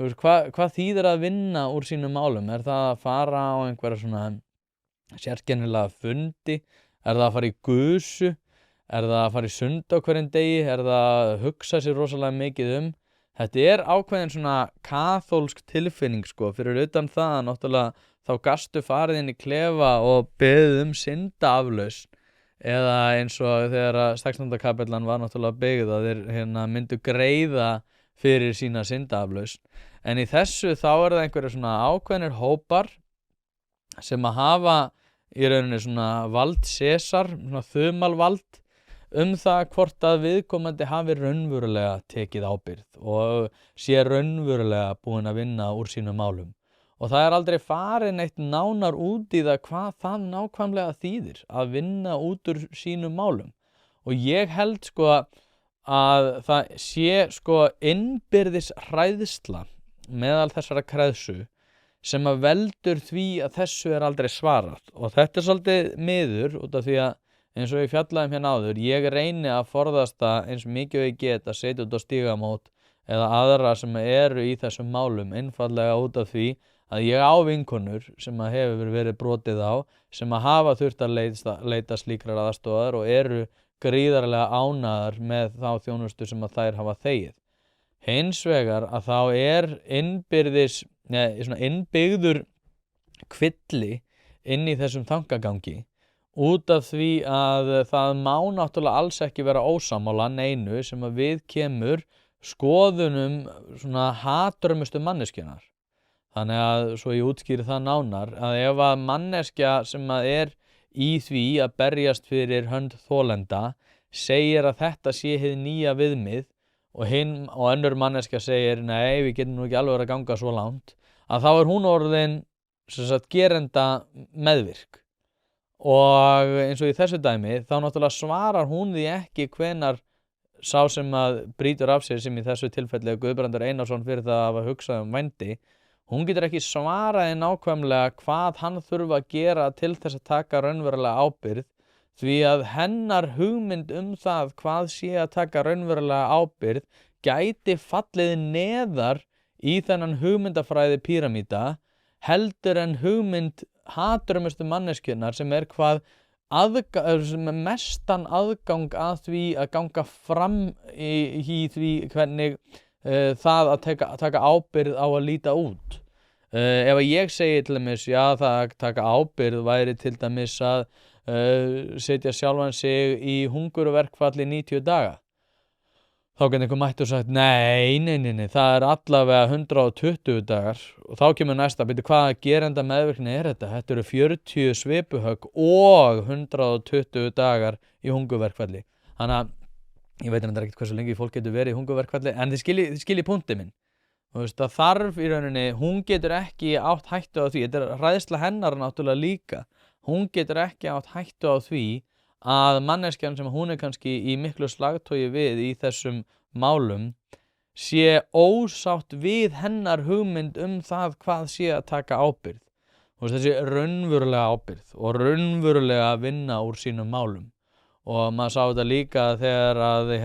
þú veist, hvað þýðir að vinna úr sínum málum? Er það að fara á einhverja svona sérkennilega fundi? Er það að fara í gusu? Er það að fara í sund á hverjum degi? Er það að hugsa sér rosalega mikið Þetta er ákveðin svona kaþólsk tilfinning sko, fyrir utan það að náttúrulega þá gastu farið inn í klefa og beðið syndaaflausn eða eins og þegar að 16. kapellan var náttúrulega byggð að þeir myndu greiða fyrir sína syndaaflausn. En í þessu þá er það einhverjir svona ákveðnir hópar sem að hafa í rauninni svona vald Sesar, svona þumalvald það hvort að viðkomandi hafi raunverulega tekið ábyrgð og sé raunverulega búinn að vinna úr sínum málum. Og það er aldrei farið neitt nánar út í það hvað það nákvæmlega þýðir að vinna út úr sínum málum. Og ég held sko að það sé sko innbyrðis hræðsla meðal þessara kreðsu sem að veldur því að þessu er aldrei svarað. Og þetta er svolítið miður út af því að eins og ég fjallaði hérna áður, ég reyni að forðast það eins mikið og ég get að setja út á stígamót eða aðra sem eru í þessum málum einfallega út af því að ég á vinkonur sem að hefur verið brotið á, sem að hafa þurft að leita slíkrar aðstoðar og eru gríðarlega ánægðar með þá þjónustu sem að þær hafa þegið. Hins vegar að þá er innbyggður kvilli inn í þessum þankagangi út af því að það má náttúrulega alls ekki vera ósammála neinu sem að við kemur skoðunum svona hatrömmustu manneskjunnar. Þannig að svo ég útskýri það nánar að ef að manneskja sem að er í því að berjast fyrir hönd þolenda segir að þetta sé hið nýja viðmið og önnur manneskja segir nei, við getum nú ekki alveg verið að ganga svo langt, að þá er hún orðin gerenda meðvirk. Og eins og í þessu dæmi þá náttúrulega svarar hún því ekki hvenær sá sem að brýtur af sér, sem í þessu tilfelli Guðbrandur Einarsson fyrir það að hafa hugsað vændi, hún getur ekki svaraði nákvæmlega hvað hann þurfa að gera til þess að taka raunverulega ábyrgð, því að hennar hugmynd það hvað sé að taka raunverulega ábyrgð gæti fallið neðar í þennan hugmyndafræði píramída heldur en hugmynd hatrömmustu manneskjunnar sem er mestan aðgang að því að ganga fram í því hvernig það að taka ábyrgð á að líta út. Ef ég segi til dæmis, já, það að taka ábyrgð væri til dæmis að setja sjálfan sig í hungurverkfalli 90 daga. Þá getur einhver mætt og sagt, nei, það er allavega 120 dagar og þá kemur næsta, hvaða gerenda meðvirkni er þetta? Þetta eru 40 svipuhögg og 120 dagar í hungurverkfalli. Þannig að, ég veit ekkert hversu lengi fólk getur verið í hungurverkfalli, en þið skiljið punktið minn. Þú veist, það þarf í rauninni, hún getur ekki átt hættu á því, þetta er hræðsla hennar náttúrulega líka, hún getur ekki átt hættu á því að manneskjan sem hún er kannski í miklu slagtogi við í þessum málum sé ósátt við hennar hugmynd það hvað sé að taka ábyrgð. Þessi raunverulega ábyrgð og raunverulega vinna úr sínum málum. Og maður sá þetta líka þegar að